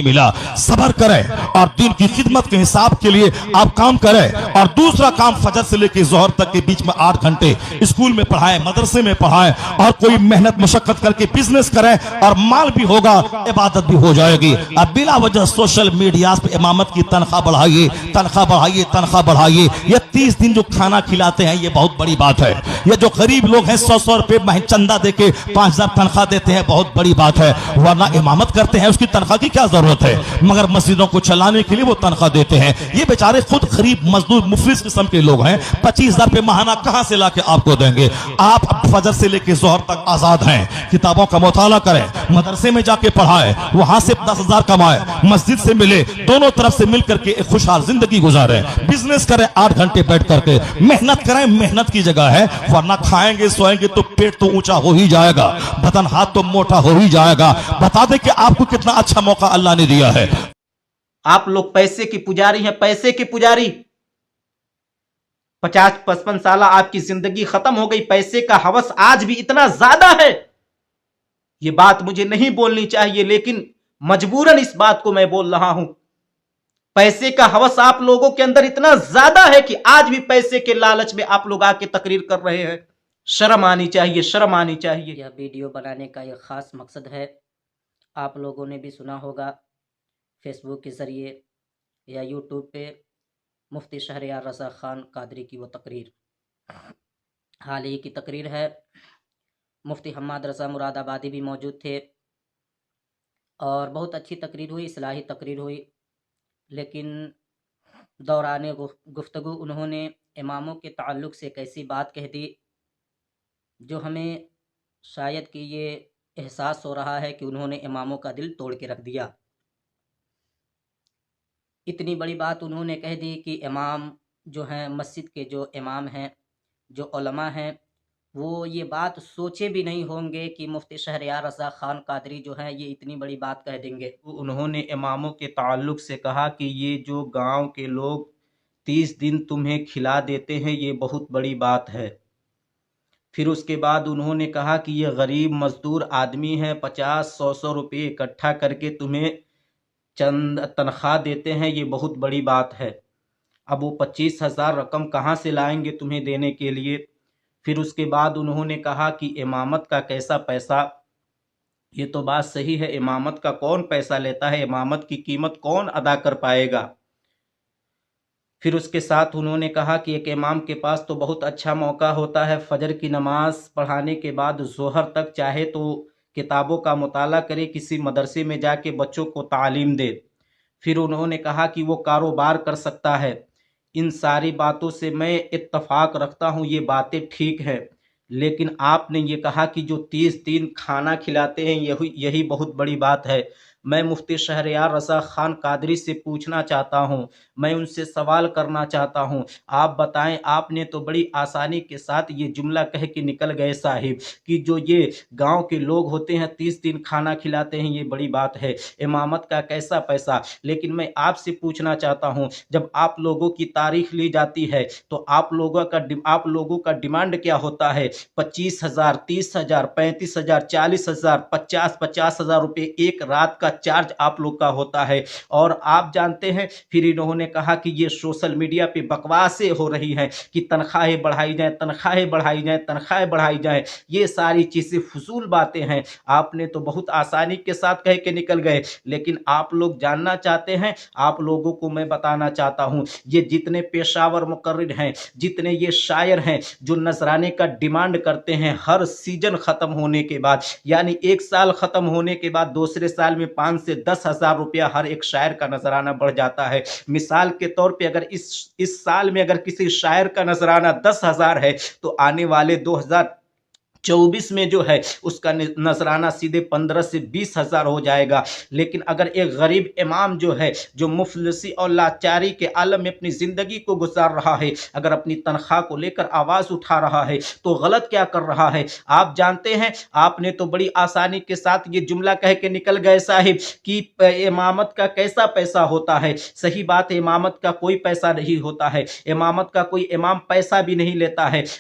ملا صبر کرے اور دین کی خدمت کے حساب کے لیے آپ کام کرے، اور دوسرا کام فجر سے لے کے ظہر تک کے بیچ میں 8 گھنٹے اسکول میں پڑھائے، مدرسے میں پڑھائے، اور کوئی محنت مشقت کر کے بزنس کرے، اور مال بھی ہوگا، عبادت بھی ہو جائے گی۔ اب بلا وجہ سوشل میڈیا پہ امامت کی تنخواہ بڑھائیے، تنخواہ بڑھائیے، تنخواہ بڑھائیے۔ یہ 30 دن جو کھانا کھلاتے ہیں یہ بہت بڑی بات ہے۔ یہ جو غریب لوگ ہیں 100 روپے چندہ دے کے 5000 تنخواہ دیتے ہیں، بہت بڑی بات ہے، ورنہ امامت کرتے ہیں اس کی تنخواہ کی کیا ضرورت ہے، مگر مسجدوں کو چلانے کے لیے وہ تنخواہ دیتے ہیں۔ یہ بیچارے خود غریب مزدور مفلس قسم کے لوگ ہیں، 25,000 روپے ماہانہ کہاں سے لا کے آپ کو دیں گے؟ آپ فجر سے لے کے ظہر تک آزاد ہیں، کتابوں کا مطالعہ کریں، مدرسے میں جا کے پڑھائیں، وہاں سے 10,000 کمائیں، مسجد سے ملے، دونوں طرف سے مل کر کے ایک خوشحال زندگی گزاریں، بزنس کریں 8 گھنٹے بیٹھ کر کے، محنت کریں، محنت کی جگہ ہے، ورنہ کھائیں گے سوئیں گے تو پیٹ تو اونچا ہو ہی جائے گا، بدن ہاتھ تو موٹا ہو ہی جائے گا۔ بتا دیں کہ آپ کو کتنا اچھا موقع اللہ نے دیا ہے۔ آپ لوگ پیسے کی پجاری ہیں، پیسے کی پجاری۔ 50-55 سالہ آپ کی زندگی ختم ہو گئی، پیسے کا ہوس آج بھی اتنا زیادہ ہے۔ یہ بات مجھے نہیں بولنی چاہیے لیکن مجبوراً اس بات کو میں بول رہا ہوں۔ پیسے کا ہوس آپ لوگوں کے اندر اتنا زیادہ ہے کہ آج بھی پیسے کے لالچ میں آپ لوگ آ کے تقریر کر رہے ہیں۔ شرم آنی چاہیے، شرم آنی چاہیے۔ یہ ویڈیو بنانے کا ایک خاص مقصد ہے، آپ لوگوں نے بھی سنا ہوگا فیس بک کے ذریعے یا یوٹیوب پہ مفتی شہریار رضا خان قادری کی وہ تقریر، حال ہی کی تقریر ہے۔ مفتی حماد رضا مراد آبادی بھی موجود تھے اور بہت اچھی تقریر ہوئی، اصلاحی تقریر ہوئی، لیکن دوران گفتگو انہوں نے اماموں کے تعلق سے ایک ایسی بات کہہ دی جو ہمیں شاید کہ یہ احساس ہو رہا ہے کہ انہوں نے اماموں کا دل توڑ کے رکھ دیا۔ اتنی بڑی بات انہوں نے کہہ دی کہ امام جو ہیں، مسجد کے جو امام ہیں، جو علماء ہیں، وہ یہ بات سوچے بھی نہیں ہوں گے کہ مفتی شہریار رضا خان قادری جو ہیں یہ اتنی بڑی بات کہہ دیں گے۔ انہوں نے اماموں کے تعلق سے کہا کہ یہ جو گاؤں کے لوگ 30 دن تمہیں کھلا دیتے ہیں یہ بہت بڑی بات ہے۔ پھر اس کے بعد انہوں نے کہا کہ یہ غریب مزدور آدمی ہیں، 50-100 روپے اکٹھا کر کے تمہیں چند تنخواہ دیتے ہیں، یہ بہت بڑی بات ہے۔ اب وہ 25,000 رقم کہاں سے لائیں گے تمہیں دینے کے لیے؟ پھر اس کے بعد انہوں نے کہا کہ امامت کا کیسا پیسہ، یہ تو بات صحیح ہے، امامت کا کون پیسہ لیتا ہے، امامت کی قیمت کون ادا کر پائے گا؟ پھر اس کے ساتھ انہوں نے کہا کہ ایک امام کے پاس تو بہت اچھا موقع ہوتا ہے، فجر کی نماز پڑھانے کے بعد ظہر تک چاہے تو کتابوں کا مطالعہ کرے، کسی مدرسے میں جا کے بچوں کو تعلیم دے۔ پھر انہوں نے کہا کہ وہ کاروبار کر سکتا ہے۔ ان ساری باتوں سے میں اتفاق رکھتا ہوں، یہ باتیں ٹھیک ہیں، لیکن آپ نے یہ کہا کہ جو 30 دن کھانا کھلاتے ہیں یہی بہت بڑی بات ہے۔ میں مفتی شہریار رضا خان قادری سے پوچھنا چاہتا ہوں، میں ان سے سوال کرنا چاہتا ہوں، آپ بتائیں، آپ نے تو بڑی آسانی کے ساتھ یہ جملہ کہہ کے نکل گئے صاحب کہ جو یہ گاؤں کے لوگ ہوتے ہیں 30 دن کھانا کھلاتے ہیں یہ بڑی بات ہے، امامت کا کیسا پیسہ؟ لیکن میں آپ سے پوچھنا چاہتا ہوں، جب آپ لوگوں کی تاریخ لی جاتی ہے تو آپ لوگوں کا ڈیمانڈ کیا ہوتا ہے؟ 25,000، 30,000، 35,000، 40,000، 50,000 روپے ایک رات کا چارج آپ لوگ کا ہوتا ہے۔ اور آپ جانتے ہیں پھر انہوں نے کہا کہ یہ سوشل میڈیا پہ بکواسیں ہو رہی ہیں کہ تنخواہیں بڑھائی جائیں، تنخواہیں بڑھائی جائیں، تنخواہیں بڑھائی جائیں، یہ ساری چیزیں فضول باتیں ہیں۔ آپ نے تو بہت آسانی کے ساتھ کہہ کے نکل گئے، لیکن آپ لوگ جاننا چاہتے ہیں، آپ لوگوں کو میں بتانا چاہتا ہوں، یہ جتنے پیشاور مقرر ہیں، جتنے یہ شاعر ہیں جو نذرانے کا ڈیمانڈ کرتے ہیں، ہر سیزن ختم ہونے کے بعد، یعنی ایک سال ختم ہونے کے بعد دوسرے سال میں 5 سے 10,000 روپیہ ہر ایک شاعر کا نذرانہ بڑھ جاتا ہے۔ مثال کے طور پہ اگر اس سال میں اگر کسی شاعر کا نذرانہ 10,000 ہے تو آنے والے 2024 میں جو ہے اس کا نذرانہ سیدھے 15 سے 20,000 ہو جائے گا۔ لیکن اگر ایک غریب امام جو ہے، جو مفلسی اور لاچاری کے عالم میں اپنی زندگی کو گزار رہا ہے، اگر اپنی تنخواہ کو لے کر آواز اٹھا رہا ہے تو غلط کیا کر رہا ہے؟ آپ جانتے ہیں، آپ نے تو بڑی آسانی کے ساتھ یہ جملہ کہہ کے نکل گئے صاحب کہ امامت کا کیسا پیسہ ہوتا ہے۔ صحیح بات ہے، امامت کا کوئی پیسہ نہیں ہوتا ہے، امامت کا کوئی امام پیسہ بھی نہیں لیتا ہے،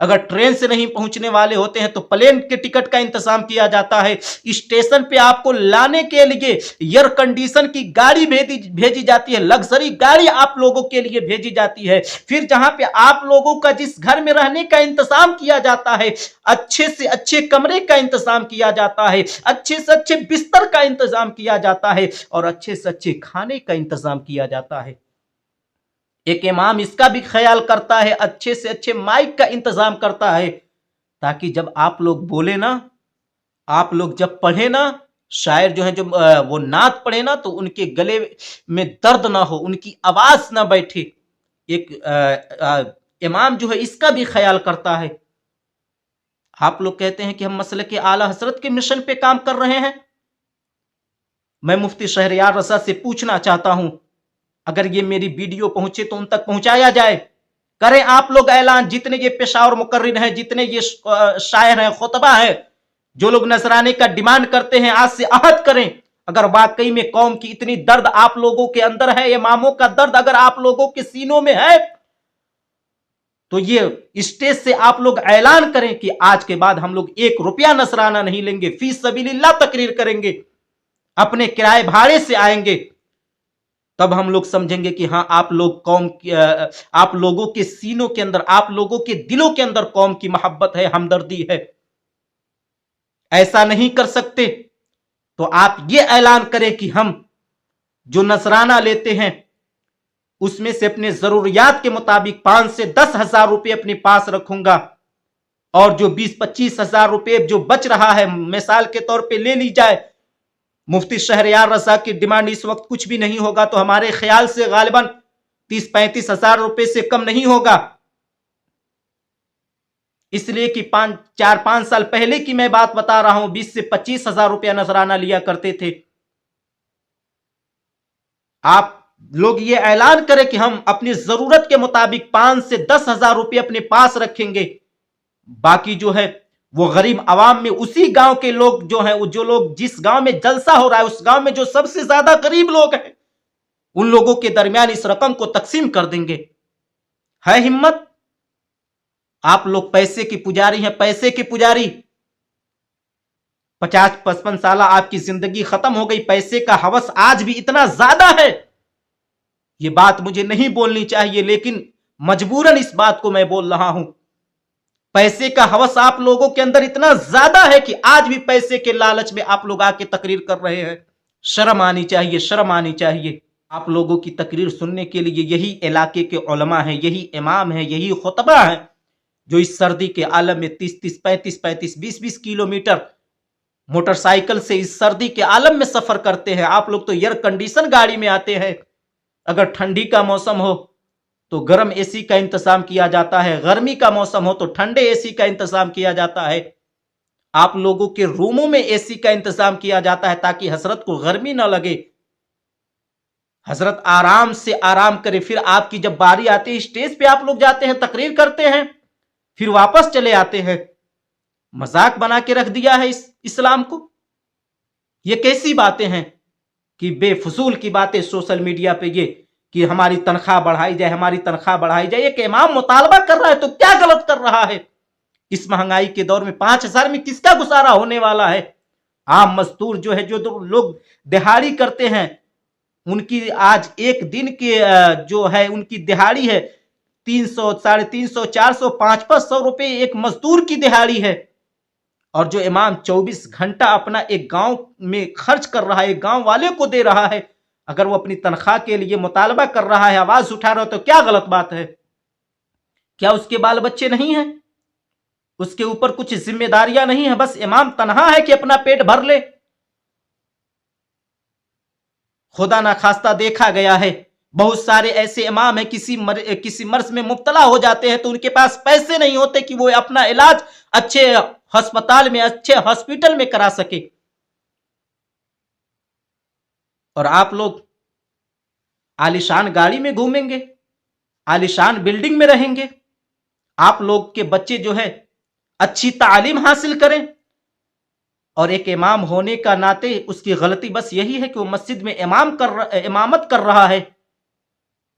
اگر ٹرین سے نہیں پہنچنے والے ہوتے ہیں تو پلین کے ٹکٹ کا انتظام کیا جاتا ہے، اسٹیشن پہ آپ کو لانے کے لیے ایئر کنڈیشن کی گاڑی بھیجی جاتی ہے، لگژری گاڑی آپ لوگوں کے لیے بھیجی جاتی ہے، پھر جہاں پہ آپ لوگوں کا جس گھر میں رہنے کا انتظام کیا جاتا ہے، اچھے سے اچھے کمرے کا انتظام کیا جاتا ہے، اچھے سے اچھے بستر کا انتظام کیا جاتا ہے، اور اچھے سے اچھے کھانے کا انتظام کیا جاتا ہے۔ ایک امام اس کا بھی خیال کرتا ہے، اچھے سے اچھے مائک کا انتظام کرتا ہے، تاکہ جب آپ لوگ بولے نا، آپ لوگ جب پڑھے نا، شاعر جو ہے جو وہ نعت پڑھے نا، تو ان کے گلے میں درد نہ ہو، ان کی آواز نہ بیٹھے۔ ایک امام جو ہے اس کا بھی خیال کرتا ہے۔ آپ لوگ کہتے ہیں کہ ہم مسلک اعلی حضرت کے مشن پہ کام کر رہے ہیں۔ میں مفتی شہریار رضا سے پوچھنا چاہتا ہوں، اگر یہ میری ویڈیو پہنچے تو ان تک پہنچایا جائے، کریں آپ لوگ اعلان، جتنے یہ پشاور مقرر ہیں، جتنے یہ شاعر ہیں، خطبہ ہیں، جو لوگ نذرانے کا ڈیمانڈ کرتے ہیں، آج سے عہد کریں، اگر واقعی میں قوم کی اتنی درد آپ لوگوں کے اندر ہے، اماموں کا درد اگر آپ لوگوں کے سینوں میں ہے، تو یہ اسٹیج سے آپ لوگ اعلان کریں کہ آج کے بعد ہم لوگ 1 روپیہ نذرانہ نہیں لیں گے، فی سبیل اللہ تقریر کریں گے، اپنے کرائے بھاڑے سے آئیں گے، تب ہم لوگ سمجھیں گے کہ ہاں آپ لوگ قوم آپ لوگوں کے سینوں کے اندر، آپ لوگوں کے دلوں کے اندر قوم کی محبت ہے، ہمدردی ہے۔ ایسا نہیں کر سکتے تو آپ یہ اعلان کریں کہ ہم جو نذرانہ لیتے ہیں اس میں سے اپنے ضروریات کے مطابق 5 سے 10 ہزار روپے اپنے پاس رکھوں گا، اور جو 20-25 ہزار روپے جو بچ رہا ہے مثال کے طور پہ لے لی جائے۔ مفتی شہریار رضا کی ڈیمانڈ اس وقت کچھ بھی نہیں ہوگا، تو ہمارے خیال سے غالباً 30-35 ہزار روپے سے کم نہیں ہوگا، اس لیے کہ 4-5 سال پہلے کی میں بات بتا رہا ہوں، 20 سے 25 ہزار روپیہ نذرانہ لیا کرتے تھے۔ آپ لوگ یہ اعلان کریں کہ ہم اپنی ضرورت کے مطابق 5 سے 10 ہزار روپے اپنے پاس رکھیں گے، باقی جو ہے وہ غریب عوام میں اسی گاؤں کے لوگ جو ہیں، جو لوگ جس گاؤں میں جلسہ ہو رہا ہے، اس گاؤں میں جو سب سے زیادہ غریب لوگ ہیں، ان لوگوں کے درمیان اس رقم کو تقسیم کر دیں گے۔ ہے ہمت؟ آپ لوگ پیسے کی پجاری ہیں، پیسے کی پجاری۔ 50-55 سالہ آپ کی زندگی ختم ہو گئی، پیسے کا ہوس آج بھی اتنا زیادہ ہے۔ یہ بات مجھے نہیں بولنی چاہیے، لیکن مجبوراً اس بات کو میں بول رہا ہوں۔ پیسے کا ہوس آپ لوگوں کے اندر اتنا زیادہ ہے کہ آج بھی پیسے کے لالچ میں آپ لوگ آ کے تقریر کر رہے ہیں۔ شرم آنی چاہیے، شرم آنی چاہیے۔ آپ لوگوں کی تقریر سننے کے لیے یہی علاقے کے علماء ہیں، یہی امام ہیں، یہی خطبہ ہیں، جو اس سردی کے عالم میں 30-30، 35-35، 20-20 کلومیٹر موٹر سائیکل سے اس سردی کے عالم میں سفر کرتے ہیں۔ آپ لوگ تو ایئر کنڈیشن گاڑی میں آتے ہیں، اگر ٹھنڈی کا موسم ہو تو گرم اے سی کا انتظام کیا جاتا ہے، گرمی کا موسم ہو تو ٹھنڈے اے سی کا انتظام کیا جاتا ہے۔ آپ لوگوں کے روموں میں اے سی کا انتظام کیا جاتا ہے تاکہ حضرت کو گرمی نہ لگے، حضرت آرام سے آرام کرے۔ پھر آپ کی جب باری آتی ہے، اسٹیج پہ آپ لوگ جاتے ہیں، تقریر کرتے ہیں، پھر واپس چلے آتے ہیں۔ مذاق بنا کے رکھ دیا ہے اس اسلام کو۔ یہ کیسی باتیں ہیں کہ بے فضول کی باتیں سوشل میڈیا پہ، یہ کہ ہماری تنخواہ بڑھائی جائے، ہماری تنخواہ بڑھائی جائے۔ ایک امام مطالبہ کر رہا ہے تو کیا غلط کر رہا ہے؟ اس مہنگائی کے دور میں 5,000 میں کس کا گزارا ہونے والا ہے؟ عام مزدور جو ہے، جو لوگ دہاڑی کرتے ہیں، ان کی آج ایک دن کی جو ہے ان کی دہاڑی ہے 300، 350، 400، 500 روپے ایک مزدور کی دہاڑی ہے، اور جو امام 24 گھنٹہ اپنا ایک گاؤں میں خرچ کر رہا ہے، ایک گاؤں والے کو دے رہا ہے، اگر وہ اپنی تنخواہ کے لیے مطالبہ کر رہا ہے، آواز اٹھا رہا ہے، تو کیا غلط بات ہے؟ کیا اس کے بال بچے نہیں ہیں؟ اس کے اوپر کچھ ذمہ داریاں نہیں ہیں؟ بس امام تنہا ہے کہ اپنا پیٹ بھر لے؟ خدا نخواستہ دیکھا گیا ہے بہت سارے ایسے امام ہیں کسی مرض میں مبتلا ہو جاتے ہیں تو ان کے پاس پیسے نہیں ہوتے کہ وہ اپنا علاج اچھے ہسپتال میں، اچھے ہاسپٹل میں کرا سکے، اور آپ لوگ عالیشان گاڑی میں گھومیں گے، عالیشان بلڈنگ میں رہیں گے۔ آپ لوگ کے بچے جو ہے اچھی تعلیم حاصل کریں، اور ایک امام ہونے کا ناطے اس کی غلطی بس یہی ہے کہ وہ مسجد میں امامت کر رہا ہے،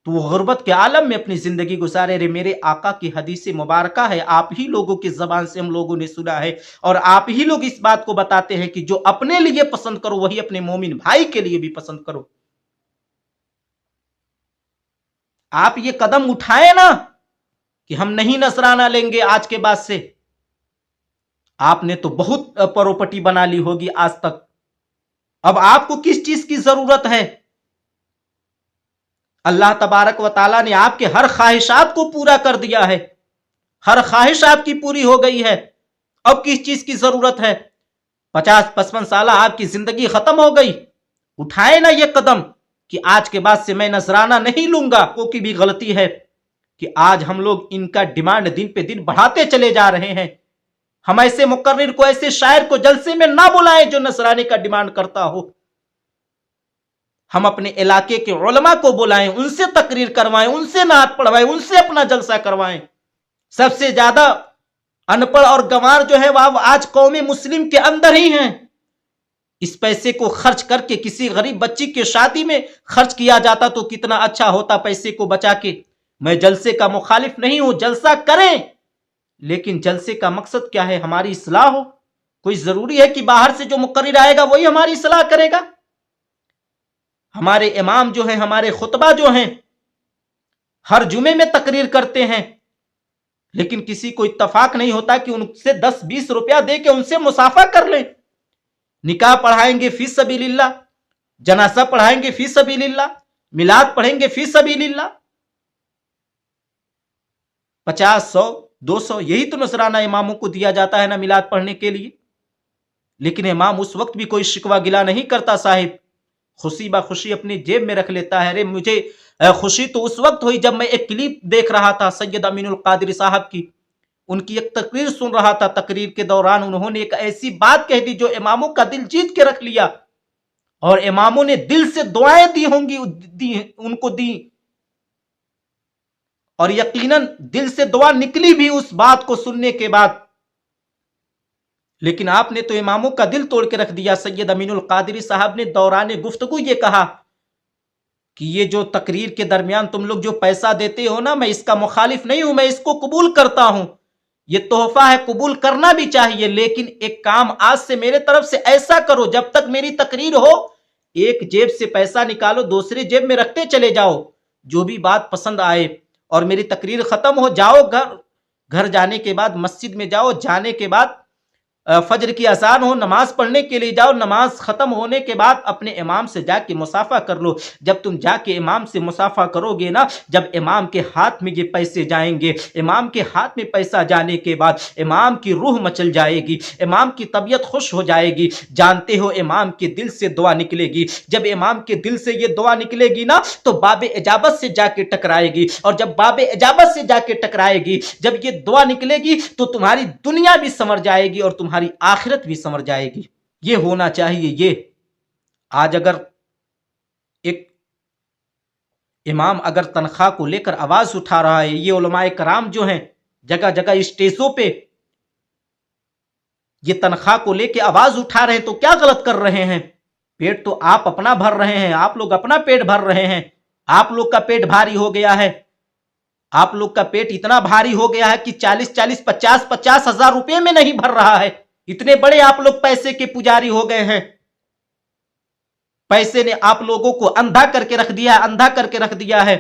تو وہ غربت کے عالم میں اپنی زندگی گزارے رہے۔ میرے آقا کی حدیث مبارکہ ہے، آپ ہی لوگوں کی زبان سے ہم لوگوں نے سنا ہے، اور آپ ہی لوگ اس بات کو بتاتے ہیں کہ جو اپنے لیے پسند کرو وہی اپنے مومن بھائی کے لیے بھی پسند کرو۔ آپ یہ قدم اٹھائے نا کہ ہم نہیں نذرانہ لیں گے آج کے بعد سے، آپ نے تو بہت پراپرٹی بنا لی ہوگی آج تک، اب آپ کو کس چیز کی ضرورت ہے؟ اللہ تبارک و تعالیٰ نے آپ کے ہر خواہشات کو پورا کر دیا ہے، ہر خواہش آپ کی پوری ہو گئی ہے، اب کس چیز کی ضرورت ہے؟ 50-55 سالہ آپ کی زندگی ختم ہو گئی، اٹھائے نا یہ قدم کہ آج کے بعد سے میں نذرانہ نہیں لوں گا۔ کو کی بھی غلطی ہے کہ آج ہم لوگ ان کا ڈیمانڈ دن پہ دن بڑھاتے چلے جا رہے ہیں۔ ہم ایسے مقرر کو، ایسے شاعر کو جلسے میں نہ بلائیں جو نذرانے کا ڈیمانڈ کرتا ہو، ہم اپنے علاقے کے علماء کو بلائیں، ان سے تقریر کروائیں، ان سے نعت پڑھوائیں، ان سے اپنا جلسہ کروائیں۔ سب سے زیادہ ان پڑھ اور گنوار جو ہے وہ آج قوم مسلم کے اندر ہی ہیں۔ اس پیسے کو خرچ کر کے کسی غریب بچی کے شادی میں خرچ کیا جاتا تو کتنا اچھا ہوتا، پیسے کو بچا کے۔ میں جلسے کا مخالف نہیں ہوں، جلسہ کریں، لیکن جلسے کا مقصد کیا ہے؟ ہماری اصلاح ہو۔ کوئی ضروری ہے کہ باہر سے جو مقرر آئے گا وہی ہماری اصلاح کرے گا؟ ہمارے امام جو ہیں، ہمارے خطبہ جو ہیں، ہر جمعے میں تقریر کرتے ہیں، لیکن کسی کو اتفاق نہیں ہوتا کہ ان سے 10-20 روپیہ دے کے ان سے مسافہ کر لیں۔ نکاح پڑھائیں گے فی سبیل اللہ، جنازہ پڑھائیں گے فی سبیل اللہ، میلاد پڑھیں گے فی سبیل اللہ، 50، 100، 200 یہی تو نذرانہ اماموں کو دیا جاتا ہے نا میلاد پڑھنے کے لیے۔ لیکن امام اس وقت بھی کوئی شکوہ گلا نہیں کرتا، صاحب خوشی بخوشی اپنی جیب میں رکھ لیتا ہے۔ ارے مجھے خوشی تو اس وقت ہوئی جب میں ایک کلپ دیکھ رہا تھا سید امین القادری صاحب کی، ان کی ایک تقریر سن رہا تھا۔ تقریر کے دوران انہوں نے ایک ایسی بات کہہ دی جو اماموں کا دل جیت کے رکھ لیا، اور اماموں نے دل سے دعائیں دی ہوں گی، ان کو دی، اور یقیناً دل سے دعا نکلی بھی اس بات کو سننے کے بعد۔ لیکن آپ نے تو اماموں کا دل توڑ کے رکھ دیا۔ سید امین القادری صاحب نے دوران گفتگو یہ کہا کہ یہ جو تقریر کے درمیان تم لوگ جو پیسہ دیتے ہو نا، میں اس کا مخالف نہیں ہوں، میں اس کو قبول کرتا ہوں، یہ تحفہ ہے، قبول کرنا بھی چاہیے، لیکن ایک کام آج سے میرے طرف سے ایسا کرو، جب تک میری تقریر ہو ایک جیب سے پیسہ نکالو، دوسری جیب میں رکھتے چلے جاؤ، جو بھی بات پسند آئے، اور میری تقریر ختم ہو جاؤ گھر جانے کے بعد مسجد میں جاؤ، جانے کے بعد فجر کی اذان ہو، نماز پڑھنے کے لیے جاؤ، نماز ختم ہونے کے بعد اپنے امام سے جا کے مصافحہ کر لو۔ جب تم جا کے امام سے مصافحہ کرو گے نا، جب امام کے ہاتھ میں یہ پیسے جائیں گے، امام کے ہاتھ میں پیسہ جانے کے بعد امام کی روح مچل جائے گی، امام کی طبیعت خوش ہو جائے گی، جانتے ہو امام کے دل سے دعا نکلے گی۔ جب امام کے دل سے یہ دعا نکلے گی نا تو باب اجابت سے جا کے ٹکرائے گی، اور جب باب اجابت سے جا کے ٹکرائے گی، جب یہ دعا نکلے گی تو تمہاری دنیا بھی سنور جائے گی اور تمہاری آخرت بھی سنور جائے گی۔ یہ ہونا چاہیے۔ یہ آج اگر ایک امام اگر تنخواہ کو لے کر آواز اٹھا رہا ہے، یہ علماء کرام جو ہیں جگہ جگہ اسٹیجوں پہ یہ تنخواہ کو لے کے آواز اٹھا رہے ہیں، تو کیا غلط کر رہے ہیں؟ پیٹ تو آپ اپنا بھر رہے ہیں، آپ لوگ اپنا پیٹ بھر رہے ہیں، آپ لوگ کا پیٹ بھاری ہو گیا ہے، آپ لوگ کا پیٹ اتنا بھاری ہو گیا ہے کہ 40-40، 50-50 ہزار روپے میں نہیں بھر رہا ہے۔ اتنے بڑے آپ لوگ پیسے کے پجاری ہو گئے ہیں، پیسے نے آپ لوگوں کو اندھا کر کے رکھ دیا ہے، اندھا کر کے رکھ دیا ہے۔